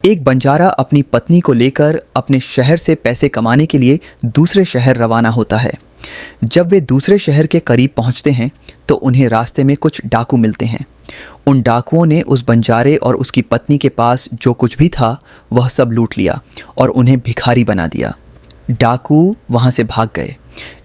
एक बंजारा अपनी पत्नी को लेकर अपने शहर से पैसे कमाने के लिए दूसरे शहर रवाना होता है। जब वे दूसरे शहर के करीब पहुंचते हैं तो उन्हें रास्ते में कुछ डाकू मिलते हैं। उन डाकुओं ने उस बंजारे और उसकी पत्नी के पास जो कुछ भी था वह सब लूट लिया और उन्हें भिखारी बना दिया। डाकू वहां से भाग गए,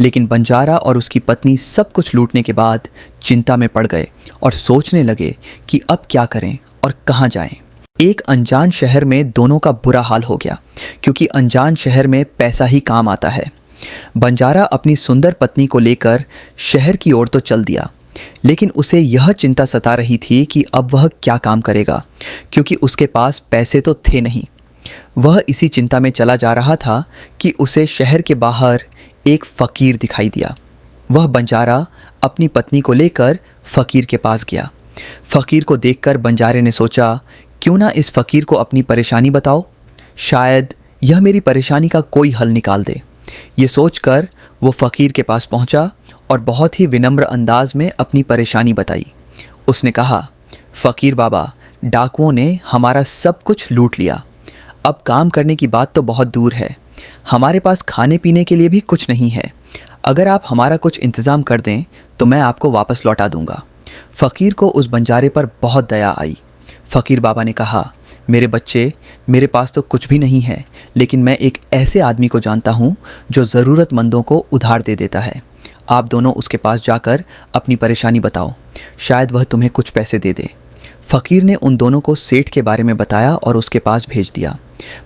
लेकिन बंजारा और उसकी पत्नी सब कुछ लूटने के बाद चिंता में पड़ गए और सोचने लगे कि अब क्या करें और कहाँ जाएं। एक अनजान शहर में दोनों का बुरा हाल हो गया, क्योंकि अनजान शहर में पैसा ही काम आता है। बंजारा अपनी सुंदर पत्नी को लेकर शहर की ओर तो चल दिया, लेकिन उसे यह चिंता सता रही थी कि अब वह क्या काम करेगा, क्योंकि उसके पास पैसे तो थे नहीं। वह इसी चिंता में चला जा रहा था कि उसे शहर के बाहर एक फ़कीर दिखाई दिया। वह बंजारा अपनी पत्नी को लेकर फ़कीर के पास गया। फ़कीर को देखकर बंजारे ने सोचा, क्यों ना इस फ़कीर को अपनी परेशानी बताओ, शायद यह मेरी परेशानी का कोई हल निकाल दे। ये सोचकर वो फ़कीर के पास पहुंचा और बहुत ही विनम्र अंदाज में अपनी परेशानी बताई। उसने कहा, फ़कीर बाबा, डाकुओं ने हमारा सब कुछ लूट लिया। अब काम करने की बात तो बहुत दूर है, हमारे पास खाने पीने के लिए भी कुछ नहीं है। अगर आप हमारा कुछ इंतज़ाम कर दें तो मैं आपको वापस लौटा दूंगा। फ़कीर को उस बंजारे पर बहुत दया आई। फ़कीर बाबा ने कहा, मेरे बच्चे, मेरे पास तो कुछ भी नहीं है, लेकिन मैं एक ऐसे आदमी को जानता हूँ जो ज़रूरतमंदों को उधार दे देता है। आप दोनों उसके पास जाकर अपनी परेशानी बताओ, शायद वह तुम्हें कुछ पैसे दे दे। फ़कीर ने उन दोनों को सेठ के बारे में बताया और उसके पास भेज दिया।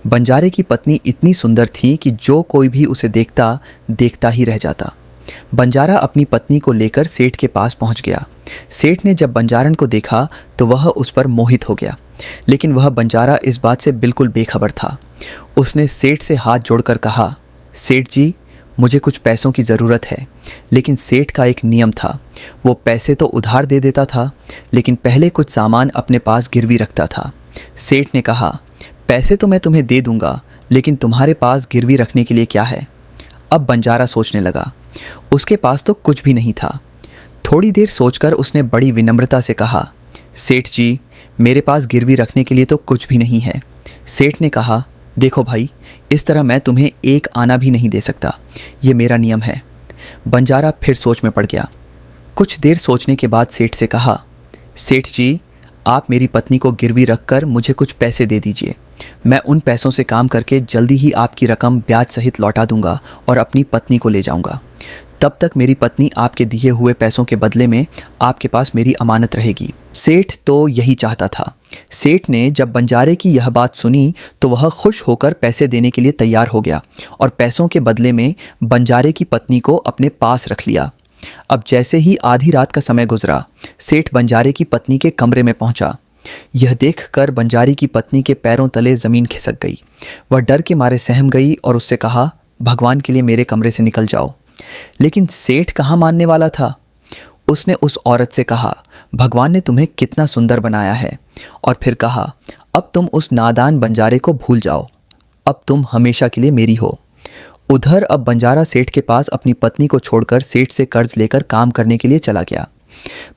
बंजारे की पत्नी इतनी सुंदर थी कि जो कोई भी उसे देखता देखता ही रह जाता। बंजारा अपनी पत्नी को लेकर सेठ के पास पहुंच गया। सेठ ने जब बंजारन को देखा तो वह उस पर मोहित हो गया, लेकिन वह बंजारा इस बात से बिल्कुल बेखबर था। उसने सेठ से हाथ जोड़कर कहा, सेठ जी, मुझे कुछ पैसों की ज़रूरत है। लेकिन सेठ का एक नियम था, वो पैसे तो उधार दे देता था, लेकिन पहले कुछ सामान अपने पास गिरवी रखता था। सेठ ने कहा, पैसे तो मैं तुम्हें दे दूंगा, लेकिन तुम्हारे पास गिरवी रखने के लिए क्या है? अब बंजारा सोचने लगा, उसके पास तो कुछ भी नहीं था। थोड़ी देर सोचकर उसने बड़ी विनम्रता से कहा, सेठ जी, मेरे पास गिरवी रखने के लिए तो कुछ भी नहीं है। सेठ ने कहा, देखो भाई, इस तरह मैं तुम्हें एक आना भी नहीं दे सकता, ये मेरा नियम है। बंजारा फिर सोच में पड़ गया। कुछ देर सोचने के बाद सेठ से कहा, सेठ जी, आप मेरी पत्नी को गिरवी रखकर मुझे कुछ पैसे दे दीजिए। मैं उन पैसों से काम करके जल्दी ही आपकी रकम ब्याज सहित लौटा दूंगा और अपनी पत्नी को ले जाऊंगा। तब तक मेरी पत्नी आपके दिए हुए पैसों के बदले में आपके पास मेरी अमानत रहेगी। सेठ तो यही चाहता था। सेठ ने जब बंजारे की यह बात सुनी तो वह खुश होकर पैसे देने के लिए तैयार हो गया और पैसों के बदले में बंजारे की पत्नी को अपने पास रख लिया। अब जैसे ही आधी रात का समय गुजरा, सेठ बंजारे की पत्नी के कमरे में पहुंचा। यह देखकर बंजारी की पत्नी के पैरों तले ज़मीन खिसक गई। वह डर के मारे सहम गई और उससे कहा, भगवान के लिए मेरे कमरे से निकल जाओ। लेकिन सेठ कहाँ मानने वाला था। उसने उस औरत से कहा, भगवान ने तुम्हें कितना सुंदर बनाया है। और फिर कहा, अब तुम उस नादान बंजारे को भूल जाओ, अब तुम हमेशा के लिए मेरी हो। उधर अब बंजारा सेठ के पास अपनी पत्नी को छोड़कर सेठ से कर्ज लेकर काम करने के लिए चला गया।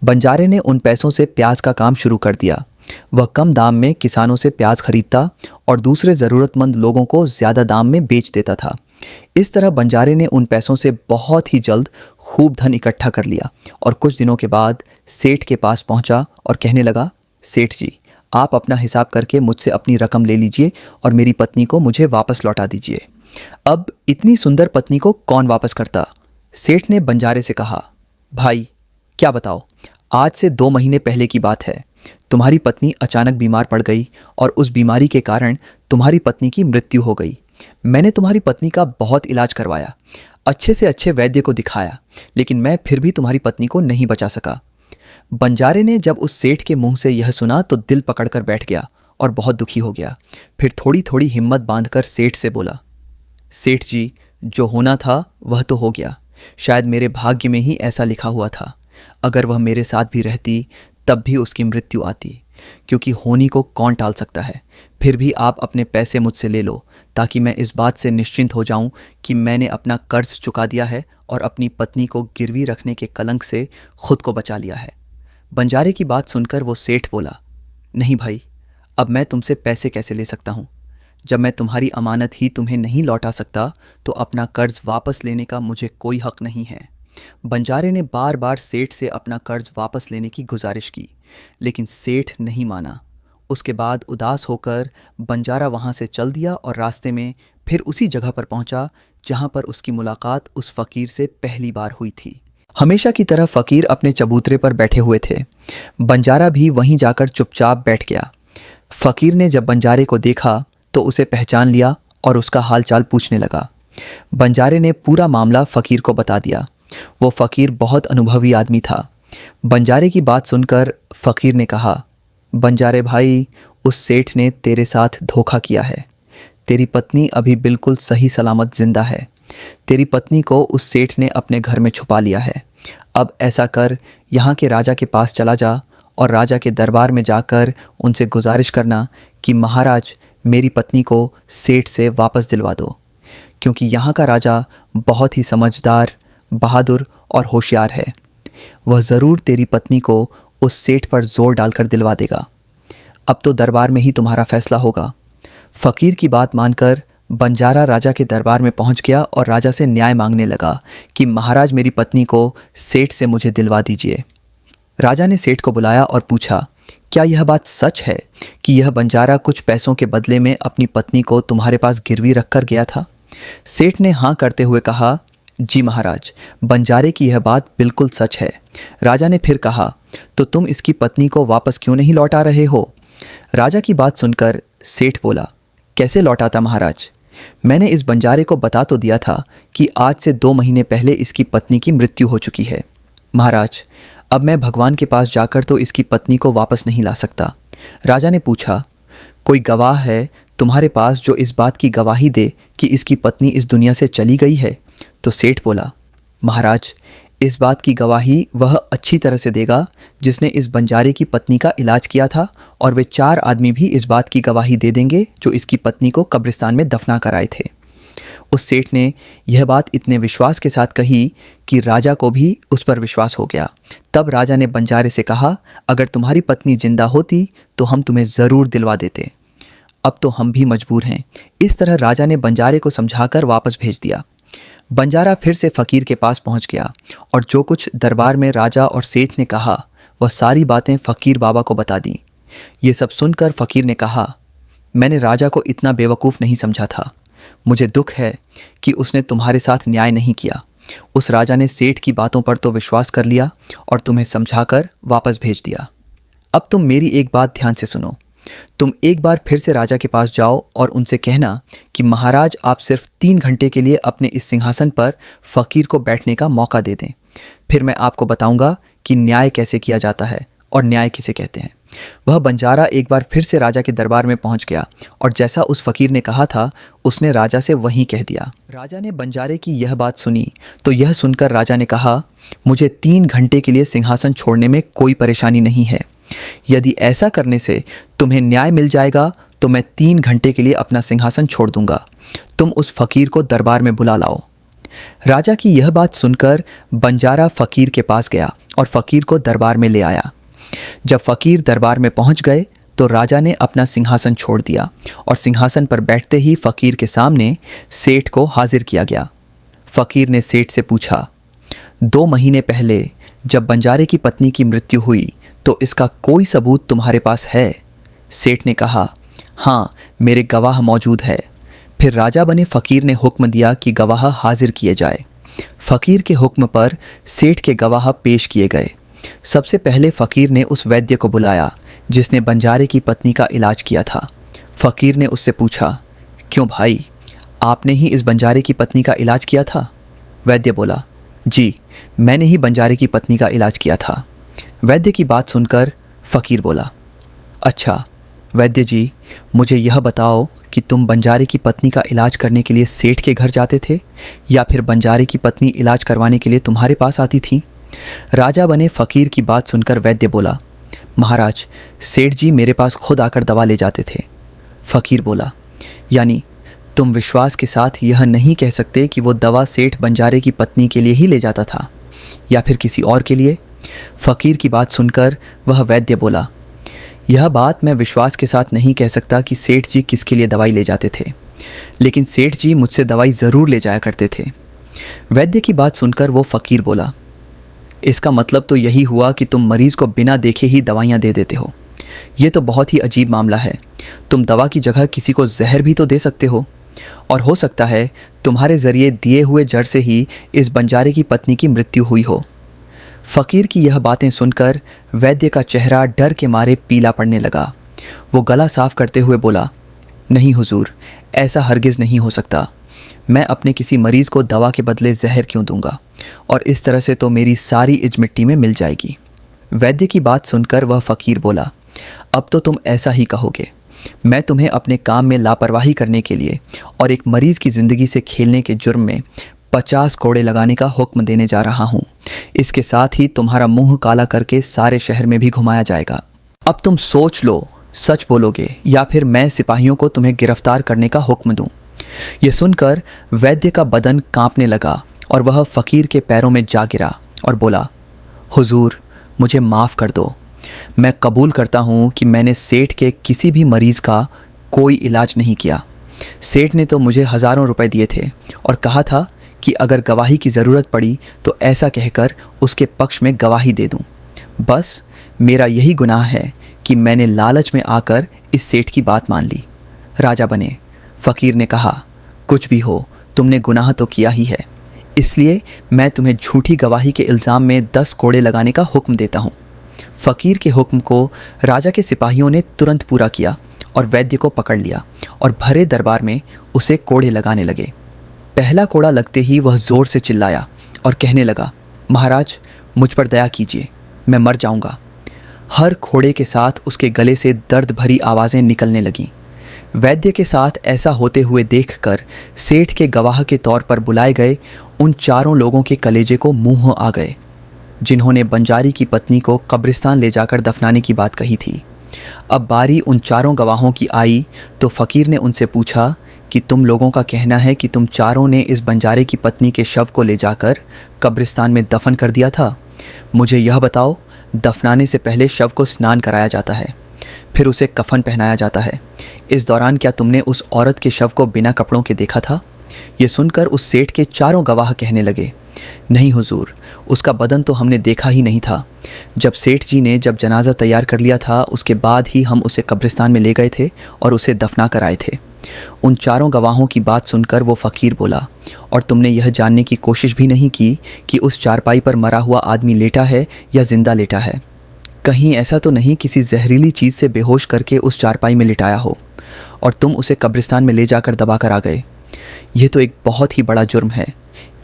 बंजारे ने उन पैसों से प्याज का काम शुरू कर दिया। वह कम दाम में किसानों से प्याज खरीदता और दूसरे ज़रूरतमंद लोगों को ज़्यादा दाम में बेच देता था। इस तरह बंजारे ने उन पैसों से बहुत ही जल्द खूब धन इकट्ठा कर लिया और कुछ दिनों के बाद सेठ के पास पहुंचा और कहने लगा, सेठ जी, आप अपना हिसाब करके मुझसे अपनी रकम ले लीजिए और मेरी पत्नी को मुझे वापस लौटा दीजिए। अब इतनी सुंदर पत्नी को कौन वापस करता? सेठ ने बंजारे से कहा, भाई क्या बताओ, आज से 2 महीने पहले की बात है। तुम्हारी पत्नी अचानक बीमार पड़ गई और उस बीमारी के कारण तुम्हारी पत्नी की मृत्यु हो गई। मैंने तुम्हारी पत्नी का बहुत इलाज करवाया, अच्छे से अच्छे वैद्य को दिखाया, लेकिन मैं फिर भी तुम्हारी पत्नी को नहीं बचा सका। बंजारे ने जब उस सेठ के मुंह से यह सुना तो दिल पकड़कर बैठ गया और बहुत दुखी हो गया। फिर थोड़ी थोड़ी हिम्मत बांधकर सेठ से बोला, सेठ जी, जो होना था वह तो हो गया। शायद मेरे भाग्य में ही ऐसा लिखा हुआ था। अगर वह मेरे साथ भी रहती तब भी उसकी मृत्यु आती, क्योंकि होनी को कौन टाल सकता है। फिर भी आप अपने पैसे मुझसे ले लो, ताकि मैं इस बात से निश्चिंत हो जाऊं कि मैंने अपना कर्ज चुका दिया है और अपनी पत्नी को गिरवी रखने के कलंक से खुद को बचा लिया है। बंजारे की बात सुनकर वो सेठ बोला, नहीं भाई, अब मैं तुमसे पैसे कैसे ले सकता हूँ? जब मैं तुम्हारी अमानत ही तुम्हें नहीं लौटा सकता तो अपना कर्ज वापस लेने का मुझे कोई हक नहीं है। बंजारे ने बार बार सेठ से अपना कर्ज वापस लेने की गुजारिश की, लेकिन सेठ नहीं माना। उसके बाद उदास होकर बंजारा वहाँ से चल दिया और रास्ते में फिर उसी जगह पर पहुँचा जहाँ पर उसकी मुलाकात उस फ़कीर से पहली बार हुई थी। हमेशा की तरह फ़कीर अपने चबूतरे पर बैठे हुए थे। बंजारा भी वहीं जाकर चुपचाप बैठ गया। फ़कीर ने जब बंजारे को देखा तो उसे पहचान लिया और उसका हालचाल पूछने लगा। बंजारे ने पूरा मामला फ़कीर को बता दिया। वो फ़कीर बहुत अनुभवी आदमी था। बंजारे की बात सुनकर फ़कीर ने कहा, बंजारे भाई, उस सेठ ने तेरे साथ धोखा किया है। तेरी पत्नी अभी बिल्कुल सही सलामत जिंदा है। तेरी पत्नी को उस सेठ ने अपने घर में छुपा लिया है। अब ऐसा कर, यहाँ के राजा के पास चला जा और राजा के दरबार में जाकर उनसे गुजारिश करना कि महाराज, मेरी पत्नी को सेठ से वापस दिलवा दो, क्योंकि यहाँ का राजा बहुत ही समझदार, बहादुर और होशियार है। वह ज़रूर तेरी पत्नी को उस सेठ पर जोर डालकर दिलवा देगा। अब तो दरबार में ही तुम्हारा फैसला होगा। फ़कीर की बात मानकर बंजारा राजा के दरबार में पहुँच गया और राजा से न्याय मांगने लगा कि महाराज, मेरी पत्नी को सेठ से मुझे दिलवा दीजिए। राजा ने सेठ को बुलाया और पूछा, क्या यह बात सच है कि यह बंजारा कुछ पैसों के बदले में अपनी पत्नी को तुम्हारे पास गिरवी रखकर गया था? सेठ ने हाँ करते हुए कहा, जी महाराज, बंजारे की यह बात बिल्कुल सच है। राजा ने फिर कहा, तो तुम इसकी पत्नी को वापस क्यों नहीं लौटा रहे हो? राजा की बात सुनकर सेठ बोला, कैसे लौटाता महाराज? मैंने इस बंजारे को बता तो दिया था कि आज से 2 महीने पहले इसकी पत्नी की मृत्यु हो चुकी है। महाराज, अब मैं भगवान के पास जाकर तो इसकी पत्नी को वापस नहीं ला सकता। राजा ने पूछा, कोई गवाह है तुम्हारे पास जो इस बात की गवाही दे कि इसकी पत्नी इस दुनिया से चली गई है? तो सेठ बोला, महाराज, इस बात की गवाही वह अच्छी तरह से देगा जिसने इस बंजारे की पत्नी का इलाज किया था, और वे 4 आदमी भी इस बात की गवाही दे देंगे जो इसकी पत्नी को कब्रिस्तान में दफना कर आए थे। उस सेठ ने यह बात इतने विश्वास के साथ कही कि राजा को भी उस पर विश्वास हो गया। तब राजा ने बंजारे से कहा, अगर तुम्हारी पत्नी जिंदा होती तो हम तुम्हें ज़रूर दिलवा देते। अब तो हम भी मजबूर हैं। इस तरह राजा ने बंजारे को समझाकर वापस भेज दिया। बंजारा फिर से फ़कीर के पास पहुंच गया और जो कुछ दरबार में राजा और सेठ ने कहा वह सारी बातें फ़कीर बाबा को बता दी। ये सब सुनकर फ़कीर ने कहा, मैंने राजा को इतना बेवकूफ़ नहीं समझा था। मुझे दुख है कि उसने तुम्हारे साथ न्याय नहीं किया। उस राजा ने सेठ की बातों पर तो विश्वास कर लिया और तुम्हें समझाकर वापस भेज दिया। अब तुम मेरी एक बात ध्यान से सुनो। तुम एक बार फिर से राजा के पास जाओ और उनसे कहना कि महाराज, आप सिर्फ 3 घंटे के लिए अपने इस सिंहासन पर फ़कीर को बैठने का मौका दे दें। फिर मैं आपको बताऊंगा कि न्याय कैसे किया जाता है और न्याय किसे कहते हैं। वह बंजारा एक बार फिर से राजा के दरबार में पहुंच गया और जैसा उस फ़कीर ने कहा था उसने राजा से वही कह दिया। राजा ने बंजारे की यह बात सुनी तो यह सुनकर राजा ने कहा, मुझे 3 घंटे के लिए सिंहासन छोड़ने में कोई परेशानी नहीं है। यदि ऐसा करने से तुम्हें न्याय मिल जाएगा तो मैं 3 घंटे के लिए अपना सिंहासन छोड़ दूंगा। तुम उस फ़कीर को दरबार में बुला लाओ। राजा की यह बात सुनकर बंजारा फ़कीर के पास गया और फ़कीर को दरबार में ले आया। जब फ़कीर दरबार में पहुंच गए तो राजा ने अपना सिंहासन छोड़ दिया और सिंहासन पर बैठते ही फ़कीर के सामने सेठ को हाजिर किया गया। फ़कीर ने सेठ से पूछा, 2 महीने पहले जब बंजारे की पत्नी की मृत्यु हुई तो इसका कोई सबूत तुम्हारे पास है? सेठ ने कहा, हाँ, मेरे गवाह मौजूद है। फिर राजा बने फ़कीर ने हुक्म दिया कि गवाह हाजिर किए जाए। फ़कीर के हुक्म पर सेठ के गवाह पेश किए गए। सबसे पहले फ़कीर ने उस वैद्य को बुलाया जिसने बंजारे की पत्नी का इलाज किया था। फ़कीर ने उससे पूछा, क्यों भाई, आपने ही इस बंजारे की पत्नी का इलाज किया था? वैद्य बोला, जी, मैंने ही बंजारे की पत्नी का इलाज किया था। वैद्य की बात सुनकर फ़कीर बोला, अच्छा वैद्य जी, मुझे यह बताओ कि तुम बंजारे की पत्नी का इलाज करने के लिए सेठ के घर जाते थे या फिर बंजारे की पत्नी इलाज करवाने के लिए तुम्हारे पास आती थी? राजा बने फ़कीर की बात सुनकर वैद्य बोला, महाराज, सेठ जी मेरे पास खुद आकर दवा ले जाते थे। फ़कीर बोला, यानी तुम विश्वास के साथ यह नहीं कह सकते कि वो दवा सेठ बंजारे की पत्नी के लिए ही ले जाता था या फिर किसी और के लिए? फ़कीर की बात सुनकर वह वैद्य बोला, यह बात मैं विश्वास के साथ नहीं कह सकता कि सेठ जी किसके लिए दवाई ले जाते थे, लेकिन सेठ जी मुझसे दवाई ज़रूर ले जाया करते थे। वैद्य की बात सुनकर वो फ़कीर बोला, इसका मतलब तो यही हुआ कि तुम मरीज़ को बिना देखे ही दवाइयाँ दे देते हो। ये तो बहुत ही अजीब मामला है। तुम दवा की जगह किसी को जहर भी तो दे सकते हो, और हो सकता है तुम्हारे ज़रिए दिए हुए जहर से ही इस बंजारे की पत्नी की मृत्यु हुई हो। फ़कीर की यह बातें सुनकर वैद्य का चेहरा डर के मारे पीला पड़ने लगा। वो गला साफ करते हुए बोला, नहीं हुजूर, ऐसा हरगिज़ नहीं हो सकता। मैं अपने किसी मरीज़ को दवा के बदले जहर क्यों दूंगा, और इस तरह से तो मेरी सारी इज मिट्टी में मिल जाएगी। वैद्य की बात सुनकर वह फ़कीर बोला, अब तो तुम ऐसा ही कहोगे। मैं तुम्हें अपने काम में लापरवाही करने के लिए और एक मरीज़ की ज़िंदगी से खेलने के जुर्म में 50 कोड़े लगाने का हुक्म देने जा रहा हूँ। इसके साथ ही तुम्हारा मुंह काला करके सारे शहर में भी घुमाया जाएगा। अब तुम सोच लो, सच बोलोगे या फिर मैं सिपाहियों को तुम्हें गिरफ्तार करने का हुक्म दूँ। यह सुनकर वैद्य का बदन कांपने लगा और वह फ़कीर के पैरों में जा गिरा और बोला, हुजूर, मुझे माफ़ कर दो। मैं कबूल करता हूँ कि मैंने सेठ के किसी भी मरीज़ का कोई इलाज नहीं किया। सेठ ने तो मुझे हज़ारों रुपए दिए थे और कहा था कि अगर गवाही की ज़रूरत पड़ी तो ऐसा कहकर उसके पक्ष में गवाही दे दूँ। बस मेरा यही गुनाह है कि मैंने लालच में आकर इस सेठ की बात मान ली। राजा बने। फ़कीर ने कहा, कुछ भी हो, तुमने गुनाह तो किया ही है, इसलिए मैं तुम्हें झूठी गवाही के इल्ज़ाम में 10 कोड़े लगाने का हुक्म देता हूँ। फ़कीर के हुक्म को राजा के सिपाहियों ने तुरंत पूरा किया और वैद्य को पकड़ लिया और भरे दरबार में उसे कोड़े लगाने लगे। पहला कोड़ा लगते ही वह ज़ोर से चिल्लाया और कहने लगा, महाराज, मुझ पर दया कीजिए, मैं मर जाऊंगा। हर खोड़े के साथ उसके गले से दर्द भरी आवाज़ें निकलने लगीं। वैद्य के साथ ऐसा होते हुए देखकर सेठ के गवाह के तौर पर बुलाए गए उन चारों लोगों के कलेजे को मुंह आ गए, जिन्होंने बंजारी की पत्नी को कब्रिस्तान ले जाकर दफनाने की बात कही थी। अब बारी उन चारों गवाहों की आई तो फ़कीर ने उनसे पूछा कि तुम लोगों का कहना है कि तुम चारों ने इस बंजारे की पत्नी के शव को ले जाकर कब्रिस्तान में दफन कर दिया था। मुझे यह बताओ, दफनाने से पहले शव को स्नान कराया जाता है, फिर उसे कफन पहनाया जाता है। इस दौरान क्या तुमने उस औरत के शव को बिना कपड़ों के देखा था? ये सुनकर उस सेठ के चारों गवाह कहने लगे, नहीं हुजूर, उसका बदन तो हमने देखा ही नहीं था। जब सेठ जी ने जब जनाजा तैयार कर लिया था, उसके बाद ही हम उसे कब्रिस्तान में ले गए थे और उसे दफना कर आए थे। उन चारों गवाहों की बात सुनकर वो फ़कीर बोला, और तुमने यह जानने की कोशिश भी नहीं की कि उस चारपाई पर मरा हुआ आदमी लेटा है या जिंदा लेटा है? कहीं ऐसा तो नहीं किसी जहरीली चीज़ से बेहोश करके उस चारपाई में लिटाया हो और तुम उसे कब्रिस्तान में ले जाकर दबा कर आ गए? यह तो एक बहुत ही बड़ा जुर्म है।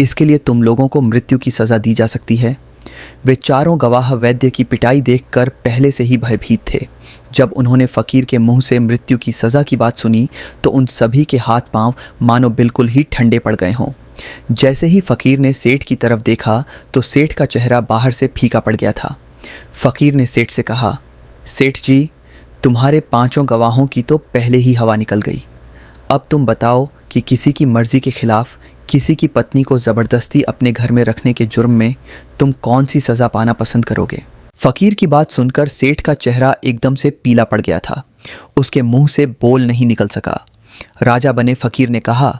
इसके लिए तुम लोगों को मृत्यु की सज़ा दी जा सकती है। वे चारों गवाह वैद्य की पिटाई देखकर पहले से ही भयभीत थे। जब उन्होंने फ़कीर के मुंह से मृत्यु की सज़ा की बात सुनी तो उन सभी के हाथ पांव मानो बिल्कुल ही ठंडे पड़ गए हों। जैसे ही फ़कीर ने सेठ की तरफ देखा तो सेठ का चेहरा बाहर से फीका पड़ गया था। फ़कीर ने सेठ से कहा, सेठ जी, तुम्हारे 5 गवाहों की तो पहले ही हवा निकल गई। अब तुम बताओ कि किसी की मर्ज़ी के ख़िलाफ़ किसी की पत्नी को ज़बरदस्ती अपने घर में रखने के जुर्म में तुम कौन सी सज़ा पाना पसंद करोगे? फ़कीर की बात सुनकर सेठ का चेहरा एकदम से पीला पड़ गया था। उसके मुंह से बोल नहीं निकल सका। राजा बने फ़कीर ने कहा,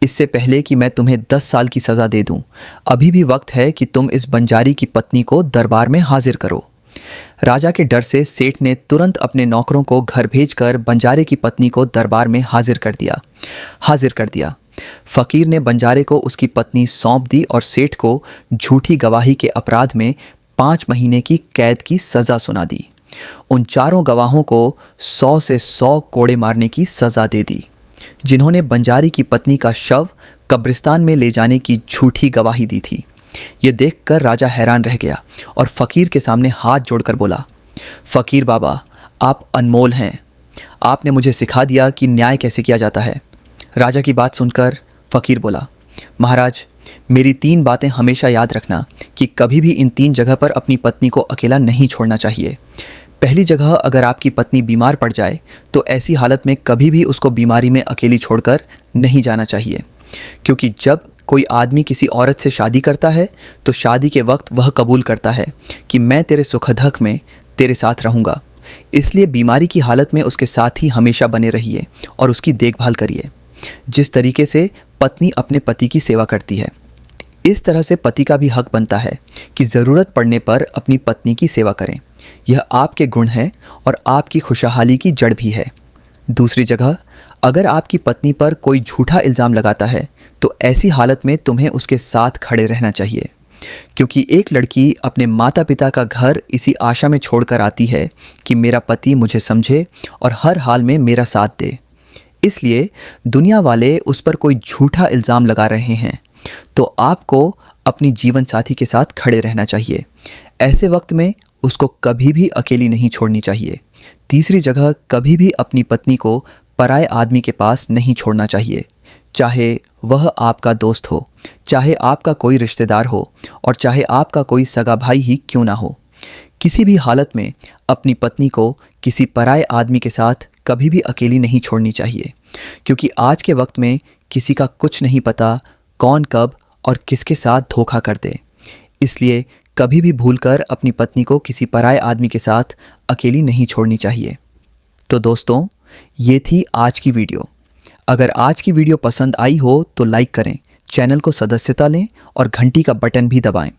इससे पहले कि मैं तुम्हें 10 साल की सज़ा दे दूं, अभी भी वक्त है कि तुम इस बंजारी की पत्नी को दरबार में हाजिर करो। राजा के डर से सेठ ने तुरंत अपने नौकरों को घर भेजकर बंजारे की पत्नी को दरबार में हाजिर कर दिया। फ़कीर ने बंजारे को उसकी पत्नी सौंप दी और सेठ को झूठी गवाही के अपराध में 5 महीने की कैद की सज़ा सुना दी। उन चारों गवाहों को 100 से 100 कोड़े मारने की सज़ा दे दी, जिन्होंने बंजारी की पत्नी का शव कब्रिस्तान में ले जाने की झूठी गवाही दी थी। ये देखकर राजा हैरान रह गया और फ़कीर के सामने हाथ जोड़कर बोला, फ़कीर बाबा, आप अनमोल हैं। आपने मुझे सिखा दिया कि न्याय कैसे किया जाता है। राजा की बात सुनकर फ़कीर बोला, महाराज, मेरी 3 बातें हमेशा याद रखना कि कभी भी इन 3 जगह पर अपनी पत्नी को अकेला नहीं छोड़ना चाहिए। पहली जगह, अगर आपकी पत्नी बीमार पड़ जाए तो ऐसी हालत में कभी भी उसको बीमारी में अकेली छोड़कर नहीं जाना चाहिए, क्योंकि जब कोई आदमी किसी औरत से शादी करता है तो शादी के वक्त वह कबूल करता है कि मैं तेरे सुख दुख में तेरे साथ रहूँगा। इसलिए बीमारी की हालत में उसके साथ ही हमेशा बने रहिए और उसकी देखभाल करिए, जिस तरीके से पत्नी अपने पति की सेवा करती है। इस तरह से पति का भी हक बनता है कि ज़रूरत पड़ने पर अपनी पत्नी की सेवा करें। यह आपके गुण है और आपकी खुशहाली की जड़ भी है। दूसरी जगह, अगर आपकी पत्नी पर कोई झूठा इल्ज़ाम लगाता है तो ऐसी हालत में तुम्हें उसके साथ खड़े रहना चाहिए, क्योंकि एक लड़की अपने माता पिता का घर इसी आशा में छोड़कर आती है कि मेरा पति मुझे समझे और हर हाल में मेरा साथ दे। इसलिए दुनिया वाले उस पर कोई झूठा इल्ज़ाम लगा रहे हैं तो आपको अपनी जीवन साथी के साथ खड़े रहना चाहिए। ऐसे वक्त में उसको कभी भी अकेली नहीं छोड़नी चाहिए। तीसरी जगह, कभी भी अपनी पत्नी को पराये आदमी के पास नहीं छोड़ना चाहिए, चाहे वह आपका दोस्त हो, चाहे आपका कोई रिश्तेदार हो और चाहे आपका कोई सगा भाई ही क्यों ना हो। किसी भी हालत में अपनी पत्नी को किसी पराये आदमी के साथ कभी भी अकेली नहीं छोड़नी चाहिए, क्योंकि आज के वक्त में किसी का कुछ नहीं पता कौन कब और किसके साथ धोखा कर दे। इसलिए कभी भी भूलकर अपनी पत्नी को किसी पराये आदमी के साथ अकेली नहीं छोड़नी चाहिए। तो दोस्तों, ये थी आज की वीडियो। अगर आज की वीडियो पसंद आई हो तो लाइक करें, चैनल को सदस्यता लें और घंटी का बटन भी दबाएं।